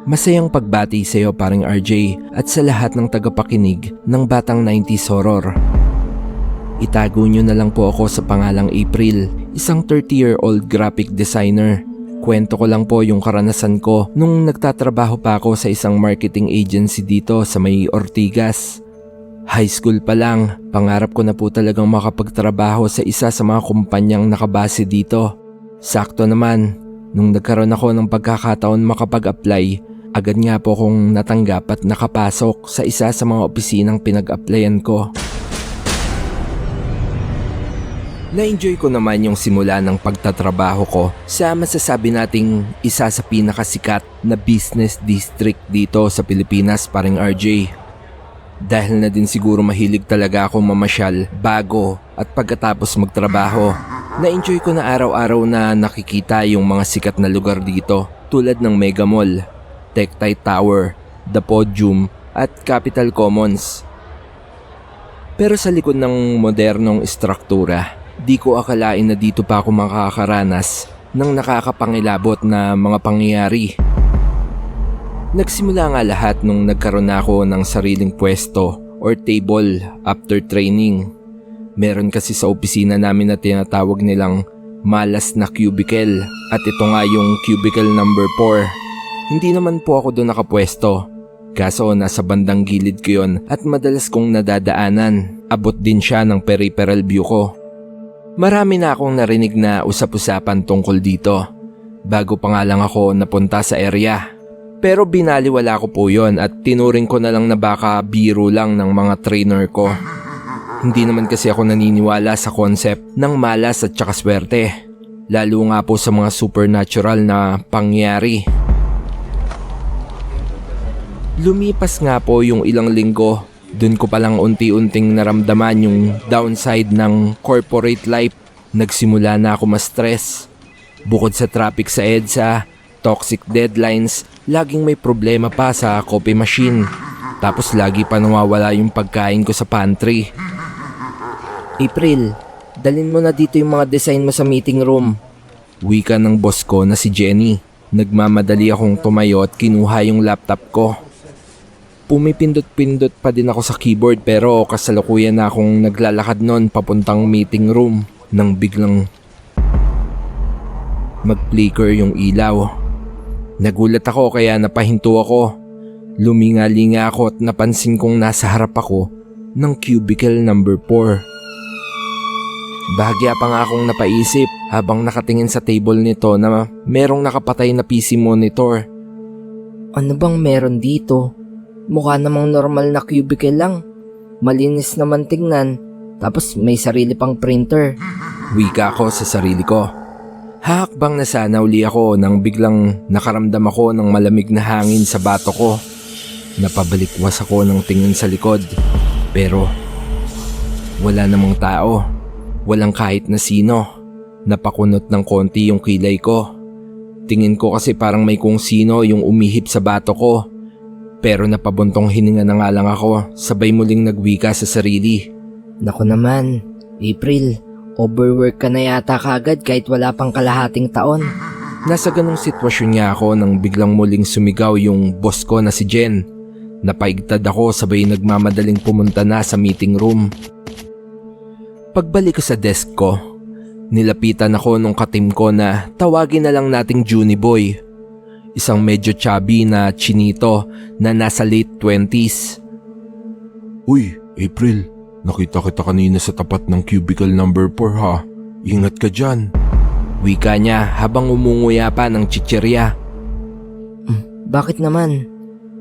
Masayang pagbati sa iyo paring RJ at sa lahat ng tagapakinig ng Batang 90s Horror. Itago nyo na lang po ako sa pangalang April, isang 30-year-old graphic designer. Kwento ko lang po yung karanasan ko nung nagtatrabaho pa ako sa isang marketing agency dito sa may Ortigas. High school pa lang, pangarap ko na po talagang makapagtrabaho sa isa sa mga kumpanyang nakabase dito. Sakto naman, nung nagkaroon ako ng pagkakataon makapag-apply, agad nga po kong natanggap at nakapasok sa isa sa mga opisinang pinag-applyan ko. Na-enjoy ko naman yung simula ng pagtatrabaho ko sa masasabi nating isa sa pinakasikat na business district dito sa Pilipinas, paring RJ. Dahil na din siguro mahilig talaga akong mamasyal bago at pagkatapos magtrabaho. Na-enjoy ko na araw-araw na nakikita yung mga sikat na lugar dito tulad ng Mega Mall, Tectite Tower, The Podium at Capital Commons. Pero sa likod ng modernong istruktura, di ko akalain na dito pa ako makakaranas ng nakakapangilabot na mga pangyayari. Nagsimula nga lahat nung nagkaroon na ako ng sariling pwesto or table after training. Meron kasi sa opisina namin na tinatawag nilang malas na cubicle at ito nga yung cubicle number 4. Hindi naman po ako doon nakapwesto. Kaso nasa bandang gilid ko yun at madalas kong nadadaanan. Abot din siya ng peripheral view ko. Marami na akong narinig na usap-usapan tungkol dito. Bago pa nga lang ako napunta sa area. Pero binaliwala ko po yon at tinuring ko na lang na baka biro lang ng mga trainer ko. Hindi naman kasi ako naniniwala sa concept ng malas at saka swerte. Lalo nga po sa mga supernatural na pangyayari. Lumipas nga po yung ilang linggo, dun ko palang unti-unting naramdaman yung downside ng corporate life. Nagsimula na ako ma-stress. Bukod sa traffic sa EDSA, toxic deadlines, laging may problema pa sa coffee machine. Tapos lagi pa nawawala yung pagkain ko sa pantry. April, dalhin mo na dito yung mga design mo sa meeting room. Wika ng boss ko na si Jenny. Nagmamadali akong tumayo at kinuha yung laptop ko. Pumipindot-pindot pa din ako sa keyboard pero kasalukuyan na akong naglalakad nun papuntang meeting room nang biglang mag-flicker yung ilaw. Nagulat ako kaya napahinto ako. Luminga-linga ako at napansin kong nasa harap ako ng cubicle number 4. Bahagya pa nga akong napaisip habang nakatingin sa table nito na merong nakapatay na PC monitor. Ano bang meron dito? Mukha namang normal na cubicle lang. Malinis naman tingnan. Tapos may sarili pang printer. Wika ko sa sarili ko. Hakbang na sana uli ako nang biglang nakaramdam ako ng malamig na hangin sa bato ko. Napabalikwas ako ng tingin sa likod. Pero wala namang tao. Walang kahit na sino. Napakunot ng konti yung kilay ko. Tingin ko kasi parang may kung sino yung umihip sa bato ko. Pero napabuntong hininga na nga lang ako, sabay muling nagwika sa sarili. Naku naman, April, overwork ka na yata kagad kahit wala pang kalahating taon. Nasa ganong sitwasyon niya ako nang biglang muling sumigaw yung boss ko na si Jen. Napaigtad ako sabay nagmamadaling pumunta na sa meeting room. Pagbalik ko sa desk ko, nilapitan ako nung katim ko na tawagin na lang nating Juni Boy. Isang medyo chubby na chinito na nasa late 20s. Uy, April, nakita kita kanina sa tapat ng cubicle number 4 ha. Ingat ka dyan. Wika niya habang umunguya pa ng chichirya. Bakit naman?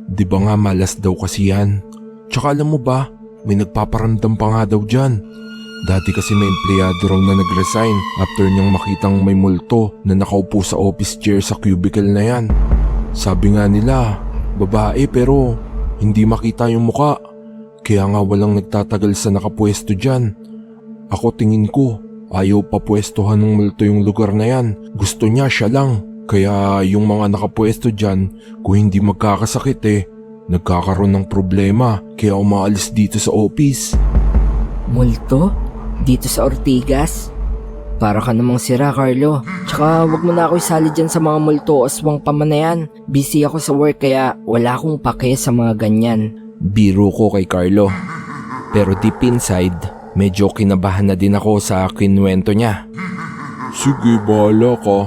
Di ba nga malas daw kasi yan? Tsaka alam mo ba, may nagpaparamdam pa nga daw dyan. Dati kasi may empleyado raw na nag-resign after niyang makitang may multo na nakaupo sa office chair sa cubicle na yan. Sabi nga nila, babae pero hindi makita yung muka. Kaya nga walang nagtatagal sa nakapwesto dyan. Ako tingin ko, ayaw pa pwestohan ng multo yung lugar na yan. Gusto niya siya lang. Kaya yung mga nakapwesto dyan, kung hindi magkakasakit nagkakaroon ng problema. Kaya umaalis dito sa office. Multo? Dito sa Ortigas? Para ka namang sira, Carlo. Tsaka wag mo na ako isali dyan sa mga multo o aswang pamanayan. Busy ako sa work kaya wala akong pake sa mga ganyan. Biro ko kay Carlo. Pero deep inside, medyo kinabahan na din ako sa kinuwento niya. Sige, bahala ka.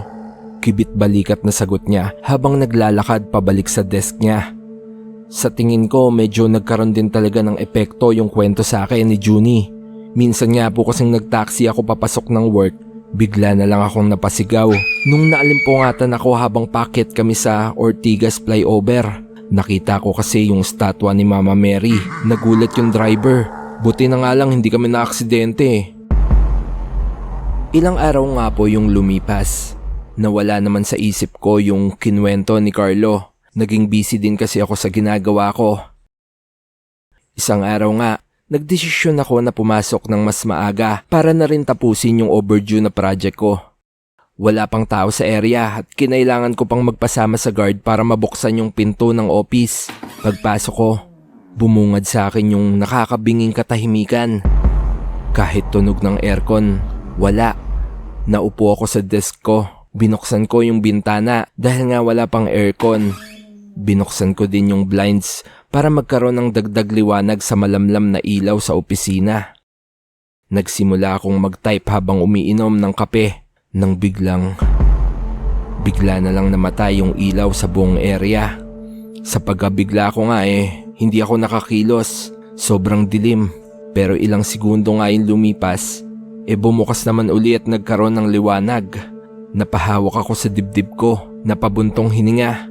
Kibit balikat na sagot niya habang naglalakad pabalik sa desk niya. Sa tingin ko medyo nagkaroon din talaga ng epekto yung kwento sa akin ni Junie. Minsan nga po kasing nagtaxi ako papasok ng work, bigla na lang akong napasigaw. Nung naalimpungatan ako habang packet kami sa Ortigas flyover. Nakita ko kasi yung statwa ni Mama Mary. Nagulat yung driver. Buti na nga lang hindi kami na-aksidente. Ilang araw nga po yung lumipas. Nawala naman sa isip ko yung kinuwento ni Carlo. Naging busy din kasi ako sa ginagawa ko. Isang araw nga, nagdesisyon ako na pumasok ng mas maaga para na rin tapusin yung overdue na project ko. Wala pang tao sa area at kinailangan ko pang magpasama sa guard para mabuksan yung pinto ng office. Pagpasok ko, bumungad sa akin yung nakakabinging katahimikan. Kahit tunog ng aircon, wala. Naupo ako sa desk ko. Binuksan ko yung bintana dahil nga wala pang aircon. Binuksan ko din yung blinds para magkaroon ng dagdag liwanag sa malamlam na ilaw sa opisina. Nagsimula akong mag-type habang umiinom ng kape nang bigla na lang namatay yung ilaw sa buong area. Sa pagkabigla ko nga hindi ako nakakilos. Sobrang dilim. Pero ilang segundo nga yung lumipas, bumukas naman uli at nagkaroon ng liwanag. Napahawak ako sa dibdib ko, napabuntong hininga.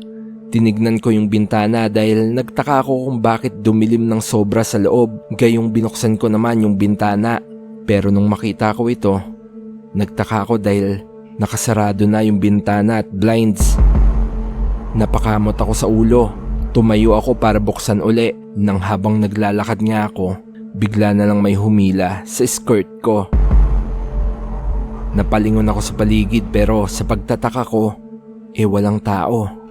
Tinignan ko yung bintana dahil nagtaka ako kung bakit dumilim ng sobra sa loob. Gayong binuksan ko naman yung bintana. Pero nung makita ko ito, nagtaka ako dahil nakasarado na yung bintana at blinds. Napakamot ako sa ulo. Tumayo ako para buksan uli. Nang habang naglalakad nga ako, bigla na lang may humila sa skirt ko. Napalingon ako sa paligid pero sa pagtataka ko, walang tao.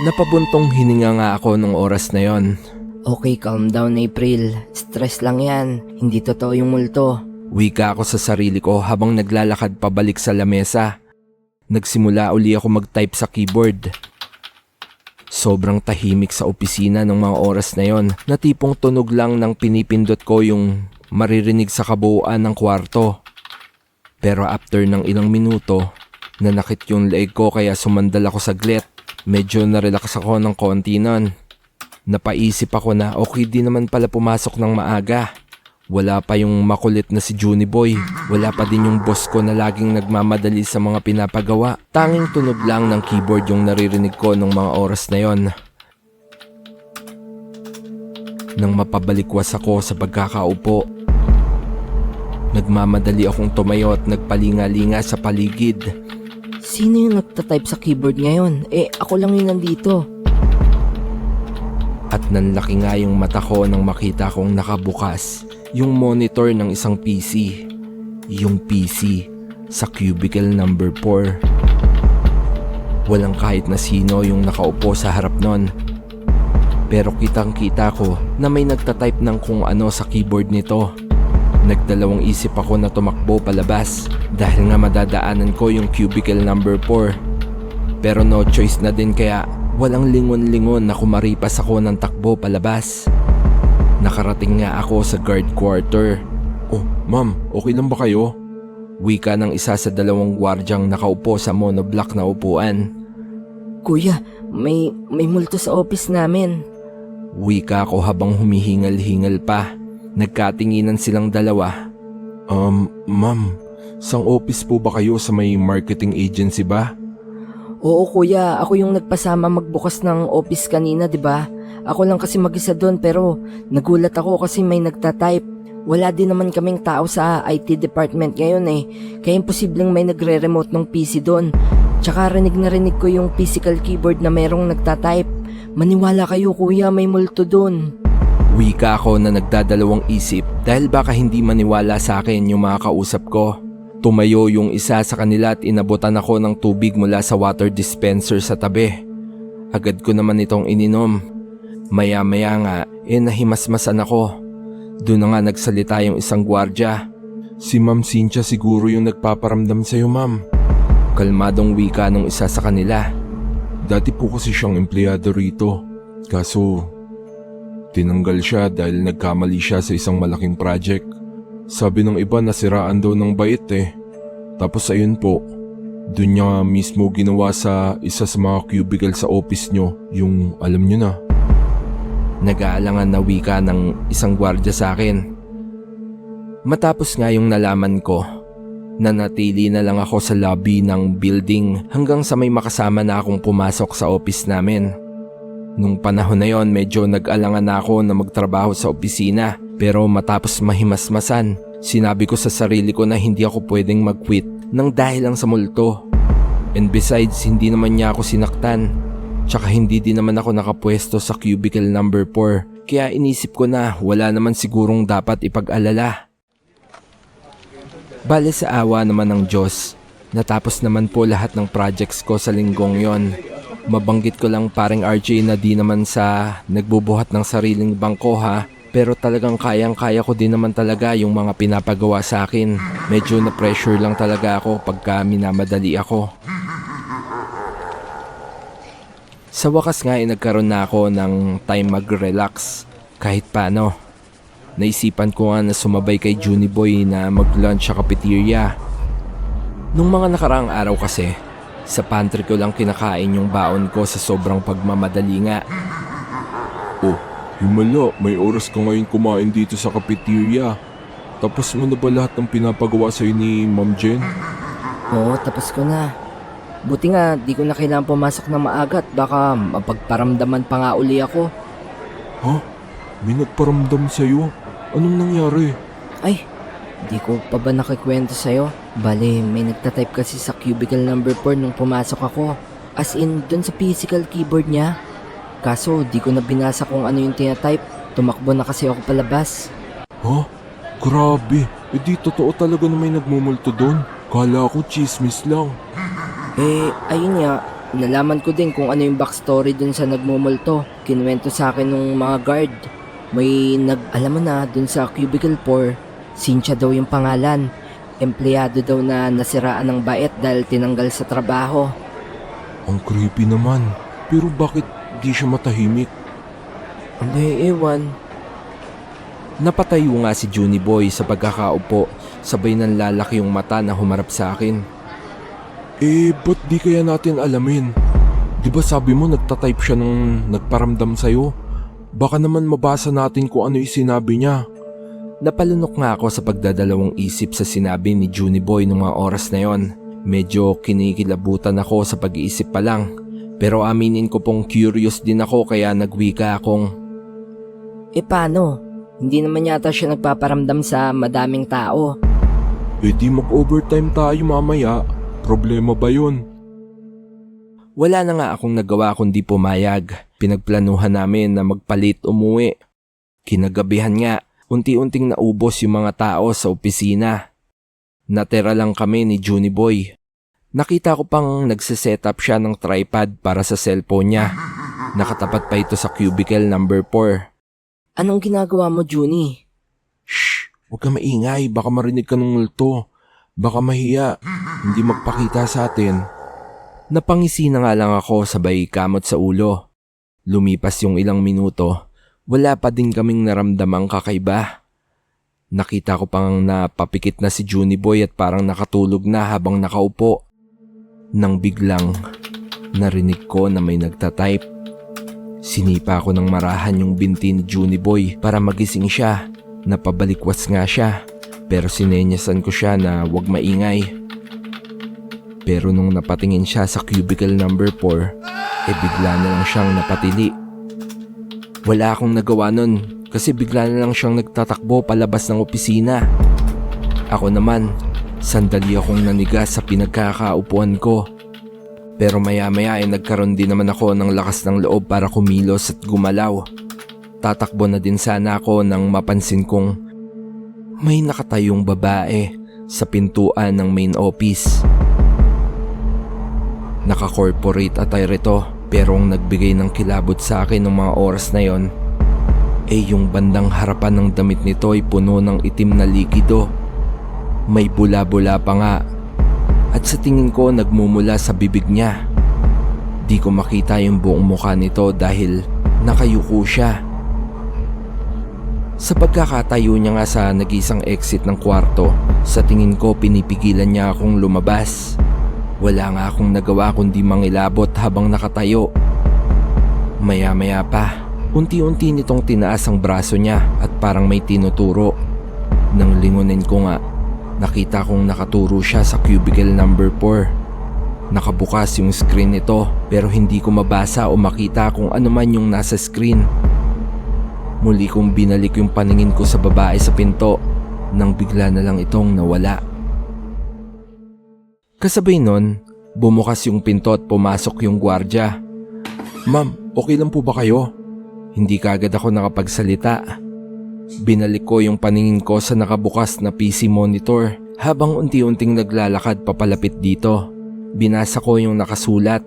Napabuntong hininga nga ako nung oras na yon. Okay, calm down, April. Stress lang yan. Hindi totoo yung multo. Wika ako sa sarili ko habang naglalakad pabalik sa lamesa. Nagsimula uli ako mag-type sa keyboard. Sobrang tahimik sa opisina ng mga oras na yon, na tipong tunog lang ng pinipindot ko yung maririnig sa kabuuan ng kwarto. Pero after ng ilang minuto, nanakit yung leeg ko kaya sumandal ako saglit. Medyo narelax ako ng konti nun. Napaisip ako na okay din naman pala pumasok ng maaga. Wala pa yung makulit na si Junie Boy. Wala pa din yung boss ko na laging nagmamadali sa mga pinapagawa. Tanging tunog lang ng keyboard yung naririnig ko nung mga oras na yon. Nang mapabalikwas ako sa pagkakaupo, nagmamadali akong tumayo at nagpalinga-linga sa paligid. Sino yung nagtatype sa keyboard ngayon? Ako lang yung nandito. At nanlaki nga yung mata ko nang makita kong nakabukas yung monitor ng isang PC. Yung PC sa cubicle number 4. Walang kahit na sino yung nakaupo sa harap nun. Pero kitang-kita ko na may nagtatype ng kung ano sa keyboard nito. Nagdalawang isip ako na tumakbo palabas dahil nga madadaanan ko yung cubicle number 4. Pero no choice na din kaya walang lingon-lingon na kumaripas ako ng takbo palabas. Nakarating nga ako sa guard quarter. Oh, ma'am, okay lang ba kayo? Wika ng isa sa dalawang gwardyang nakaupo sa monoblock na upuan. Kuya, may multo sa office namin. Wika ko habang humihingal-hingal pa. Nagkatinginan silang dalawa. Ma'am, sang office po ba kayo sa may marketing agency ba? Oo kuya, ako yung nagpasama magbukas ng office kanina, 'di ba? Ako lang kasi mag-isa doon pero nagulat ako kasi may nagtatype. Wala din naman kaming tao sa IT department ngayon kaya imposibleng may nagre-remote ng PC doon. Tsaka rinig na rinig ko yung physical keyboard na merong nagtatype. Maniwala kayo kuya, may multo doon. Wika ako na nagdadalawang isip dahil baka hindi maniwala sa akin yung mga kausap ko. Tumayo yung isa sa kanila at inabutan ako ng tubig mula sa water dispenser sa tabi. Agad ko naman itong ininom. Maya-maya nga, nahimasmasan ako. Doon na nga nagsalita yung isang gwardya. Si Ma'am Cynthia siguro yung nagpaparamdam sa'yo, ma'am. Kalmadong wika nung isa sa kanila. Dati po kasi siyang empleyado rito. Kaso, tinanggal siya dahil nagkamali siya sa isang malaking project. Sabi ng iba nasiraan daw ng bait eh. Tapos ayun po, dun niya mismo ginawa sa isa sa mga cubicle sa office nyo, yung alam nyo na. Nag-aalangan na wika ng isang gwardya sa akin. Matapos nga yung nalaman ko, nanatili na lang ako sa lobby ng building hanggang sa may makasama na akong pumasok sa office namin. Nung panahon na yon, medyo nag-alangan na ako na magtrabaho sa opisina, pero matapos mahimasmasan, sinabi ko sa sarili ko na hindi ako pwedeng mag-quit nang dahil lang sa multo. And besides, hindi naman niya ako sinaktan. Tsaka hindi din naman ako nakapwesto sa cubicle number 4, kaya inisip ko na wala naman sigurong dapat ipag-alala. Bale sa awa naman ng Diyos, natapos naman po lahat ng projects ko sa linggong yon. Mabanggit ko lang paring RJ na di naman sa nagbubuhat ng sariling bangko ha, pero talagang kayang-kaya ko din naman talaga yung mga pinapagawa sa akin. Medyo na-pressure lang talaga ako pagka minamadali ako. Sa wakas nga ay nagkaroon na ako ng time mag-relax kahit paano. Naisipan ko nga na sumabay kay Junie Boy na mag-lunch sa cafeteria. Nung mga nakaraang araw kasi, sa pantry ko lang kinakain yung baon ko sa sobrang pagmamadali nga. Oh, himala, may oras ka ngayon kumain dito sa cafeteria. Tapos mo na ba lahat ng pinapagawa sa'yo ni Ma'am Jen? Oo, tapos ko na. Buti nga, di ko na kailangan pumasok na maaga at baka mapagparamdaman pa nga uli ako. Ha? May nagparamdam sa'yo? Anong nangyari? Ay, di ko pa ba nakikwento sa'yo? Bale, may nagtatype kasi sa cubicle number 4 nung pumasok ako. As in, dun sa physical keyboard niya. Kaso, di ko na binasa kung ano yung tinatype. Tumakbo na kasi ako palabas. Ha? Grabe. E di totoo talaga na may nagmumulto doon. Kala ko chismis lang. Ayun nga, nalaman ko din kung ano yung backstory dun sa nagmumulto. Kinuwento sa akin nung mga guard. May alam mo na, dun sa cubicle 4, Cynthia daw yung pangalan. Empleyado daw na nasiraan ng bait dahil tinanggal sa trabaho. Ang creepy naman. Pero bakit di siya matahimik? Ewan. Napatayo nga si Junie Boy sa pagkakaupo, sabay nang lalaki yung mata na humarap sa akin. Ba't di kaya natin alamin? Di ba sabi mo nagtatype siya nung nagparamdam sa'yo? Baka naman mabasa natin kung ano yung sinabi niya. Napalunok nga ako sa pagdadalawang isip sa sinabi ni Junie Boy nung mga oras na yon. Medyo kinikilabutan ako sa pag-iisip pa lang. Pero aminin ko pong curious din ako kaya nagwika akong, Paano? Hindi naman yata siya nagpaparamdam sa madaming tao. Di mag-overtime tayo mamaya. Problema ba yun? Wala na nga akong nagawa kundi pumayag. Pinagplanuhan namin na magpalit umuwi. Kinagabihan nga, unti-unting naubos yung mga tao sa opisina. Natira lang kami ni Junie Boy. Nakita ko pang nagsiset-up siya ng tripod para sa cellphone niya. Nakatapat pa ito sa cubicle number 4. Anong ginagawa mo, Junie? Shh! Huwag ka maingay, baka marinig ka ng multo. Baka mahiya, hindi magpakita sa atin. Napangisi na nga lang ako sabay kamot sa ulo. Lumipas yung ilang minuto, wala pa din kaming naramdamang kakaiba. Nakita ko pang napapikit na si Junie Boy at parang nakatulog na habang nakaupo. Nang biglang, narinig ko na may nagtatype. Sinipa ko ng marahan yung binti ni Junie Boy para magising siya. Napabalikwas nga siya. Pero sinenyasan ko siya na wag maingay. Pero nung napatingin siya sa cubicle number 4, bigla na lang siyang napatili. Wala akong nagawa nun kasi bigla na lang siyang nagtatakbo palabas ng opisina. Ako naman, sandali akong nanigas sa pinagkakaupuan ko. Pero maya-maya ay nagkaroon din naman ako ng lakas ng loob para kumilos at gumalaw. Tatakbo na din sana ako nang mapansin kong may nakatayong babae sa pintuan ng main office. Naka-corporate attire ito pero ang nagbigay ng kilabot sa akin ng mga oras na yon yung bandang harapan ng damit nito ay puno ng itim na likido. May bula-bula pa nga. At sa tingin ko nagmumula sa bibig niya. Di ko makita yung buong mukha nito dahil nakayuko siya. Sa pagkakatayo niya nga sa nag-isang exit ng kwarto, sa tingin ko pinipigilan niya akong lumabas. Wala nga akong nagawa kundi mangilabot habang nakatayo. Maya-maya pa, unti-unti nitong tinaas ang braso niya at parang may tinuturo. Nang lingunin ko nga, nakita kong nakaturo siya sa cubicle number 4. Nakabukas yung screen nito pero hindi ko mabasa o makita kung ano man yung nasa screen. Muli kong binalik yung paningin ko sa babae sa pinto nang bigla na lang itong nawala. Kasabay nun, bumukas yung pinto at pumasok yung gwardya. Ma'am, okay lang po ba kayo? Hindi kaagad ako nakapagsalita. Binalik ko yung paningin ko sa nakabukas na PC monitor habang unti-unting naglalakad papalapit dito. Binasa ko yung nakasulat.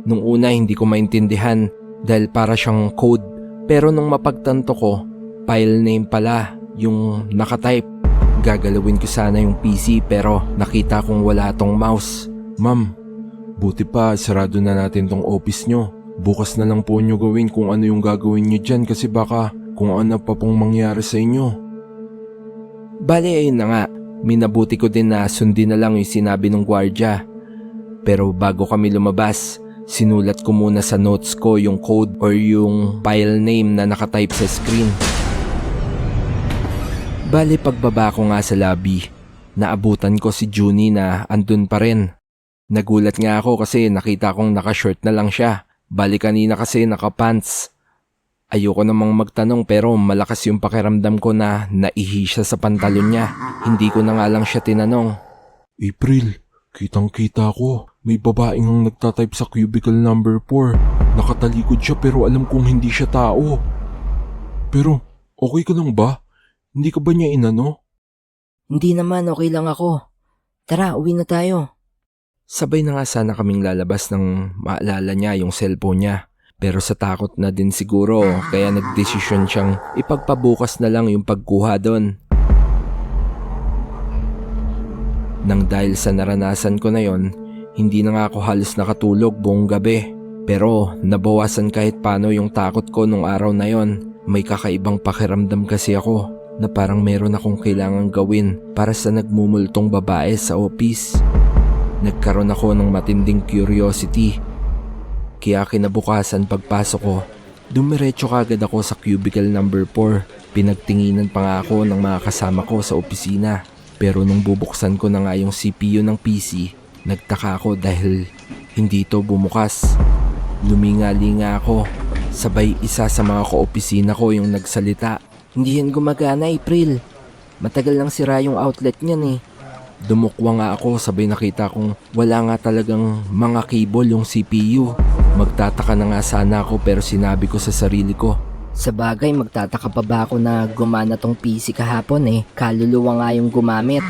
Nung una hindi ko maintindihan dahil para siyang code. Pero nung mapagtanto ko, file name pala yung nakatype. Gagalawin ko sana yung PC pero nakita kong wala tong mouse. Ma'am, buti pa sarado na natin tong office nyo. Bukas na lang po nyo gawin kung ano yung gagawin nyo dyan kasi baka kung ano pa pong mangyari sa inyo. Bale ayun na nga, minabuti ko din na sundin na lang yung sinabi ng gwardya. Pero bago kami lumabas, sinulat ko muna sa notes ko yung code or yung file name na nakatype sa screen. Bale pagbaba ko nga sa lobby, naabutan ko si Junie na andun pa rin. Nagulat nga ako kasi nakita kong nakashort na lang siya. Bale kanina kasi nakapants. Ayoko namang magtanong pero malakas yung pakiramdam ko na naihi siya sa pantalon niya. Hindi ko na nga lang siya tinanong. April, kitang-kita ko. May babaeng ang nagtatype sa cubicle number 4. Nakatalikod siya pero alam kong hindi siya tao. Pero, okay ka lang ba? Hindi ka ba niya inano? Hindi naman, okay lang ako. Tara, uwi na tayo. Sabay na nga sana kaming lalabas nang maalala niya yung cellphone niya. Pero sa takot na din siguro kaya nagdesisyon siyang ipagpabukas na lang yung pagkuha doon. Nang dahil sa naranasan ko na yon, hindi na nga ako halos nakatulog buong gabi. Pero nabawasan kahit paano yung takot ko nung araw na yon. May kakaibang pakiramdam kasi ako na parang meron akong kailangang gawin para sa nagmumultong babae sa office. Nagkaroon ako ng matinding curiosity. Kaya kinabukasan pagpasok ko, dumiretso kagad ako sa cubicle number 4. Pinagtinginan pa nga ako ng mga kasama ko sa opisina. Pero nung bubuksan ko na nga yung CPU ng PC, nagtaka ako dahil hindi to bumukas. Lumingali nga ako. Sabay isa sa mga kaopisina ko yung nagsalita. Hindi yan gumagana, April. Matagal lang sira yung outlet niyan eh. Dumukwa nga ako sabay nakita kong wala nga talagang mga cable yung CPU. Magtataka na nga sana ako pero sinabi ko sa sarili ko. Sa bagay, magtataka pa ba ako na gumana tong PC kahapon eh. Kaluluwa nga yung gumamit.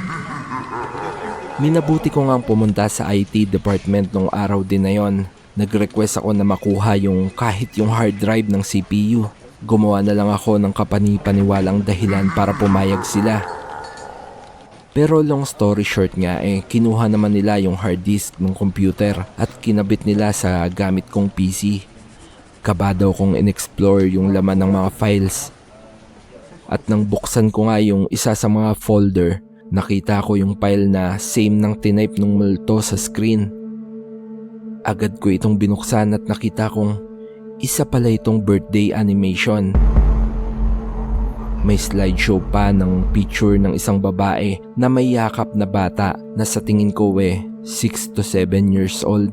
Minabuti ko nga pumunta sa IT department nung araw din na yon. Nag-request ako na makuha yung kahit yung hard drive ng CPU. Gumawa na lang ako ng kapani-paniwalang dahilan para pumayag sila. Pero long story short nga kinuha naman nila yung hard disk ng computer at kinabit nila sa gamit kong PC. Kabado kong in-explore yung laman ng mga files. At nang buksan ko nga yung isa sa mga folder, nakita ko yung file na same ng tinype ng multo sa screen. Agad ko itong binuksan at nakita kong isa pala itong birthday animation. May slideshow pa ng picture ng isang babae na may yakap na bata na sa tingin ko 6 to 7 years old.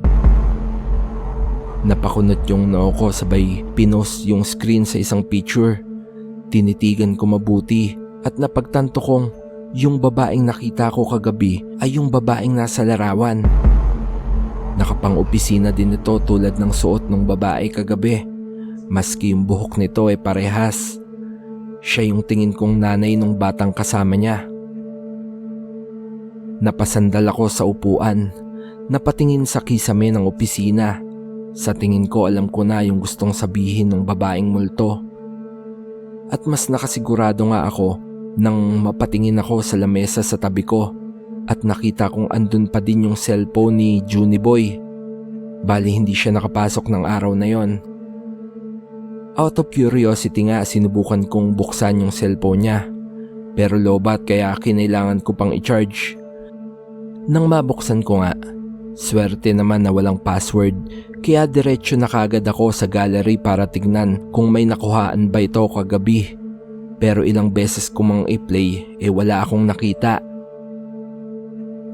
Napakunot yung noo ko sabay pinost yung screen sa isang picture. Tinitigan ko mabuti at napagtanto kong yung babaeng nakita ko kagabi ay yung babaeng nasa larawan. Nakapang-opisina din ito tulad ng suot ng babae kagabi. Maski yung buhok nito parehas. Siya yung tingin kong nanay ng batang kasama niya. Napasandal ako sa upuan. Napatingin sa kisame ng opisina. Sa tingin ko alam ko na yung gustong sabihin ng babaeng multo. At mas nakasigurado nga ako nang mapatingin ako sa lamesa sa tabi ko. at nakita kong andun pa din yung cellphone ni Juniboy. Bali hindi siya nakapasok ng araw na yon. Out of curiosity nga, sinubukan kong buksan yung cellphone niya. Pero lobat kaya kinailangan ko pang i-charge. Nang mabuksan ko nga, swerte naman na walang password, kaya diretso na kagad ako sa gallery para tignan kung may nakuhaan ba ito kagabi. Pero ilang beses ko mang i-play, wala akong nakita.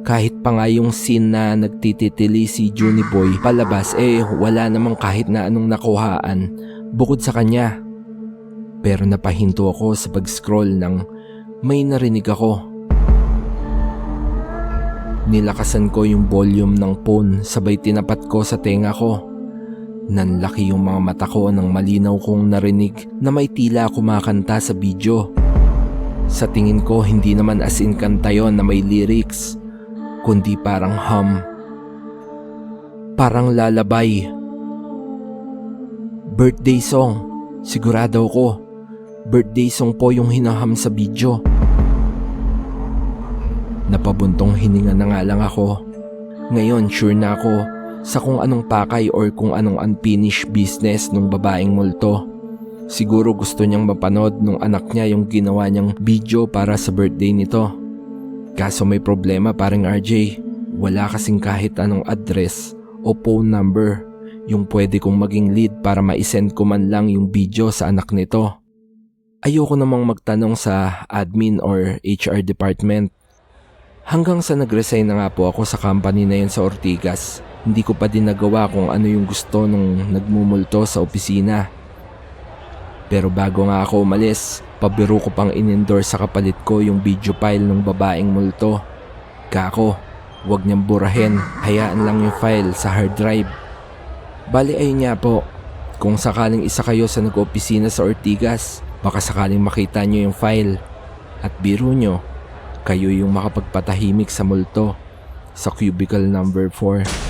Kahit pa nga yung scene na nagtititili si Juniboy palabas, wala namang kahit na anong nakuhaan bukod sa kanya. Pero napahinto ako sa pag-scroll nang may narinig ako. Nilakasan ko yung volume ng phone sabay tinapat ko sa tenga ko. Nanlaki yung mga mata ko nang malinaw kong narinig na may tila kumakanta sa video. Sa tingin ko hindi naman as in kanta yon na may lyrics, kundi parang hum. Parang lalabay. Birthday song. Sigurado ko. Birthday song po yung hinaham sa video. Napabuntong hininga na nga lang ako. Ngayon sure na ako sa kung anong pakay or kung anong unfinished business nung babaeng multo. Siguro gusto niyang mapanood nung anak niya yung ginawa niyang video para sa birthday nito. Kaso may problema paring RJ. Wala kasing kahit anong address o phone number yung pwede kong maging lead para ma-send ko man lang yung video sa anak nito. Ayoko namang magtanong sa admin or HR department. Hanggang sa nag-resign na nga po ako sa company na yun sa Ortigas, hindi ko pa din nagawa kung ano yung gusto nung nagmumulto sa opisina. Pero bago nga ako umalis, pabiro ko pang in-endorse sa kapalit ko yung video file ng babaeng multo. Kako, wag niyang burahin, hayaan lang yung file sa hard drive. Bali ayun nga po, kung sakaling isa kayo sa nag-opisina sa Ortigas, baka sakaling makita nyo yung file. At biro nyo, kayo yung makapagpatahimik sa multo sa cubicle number 4.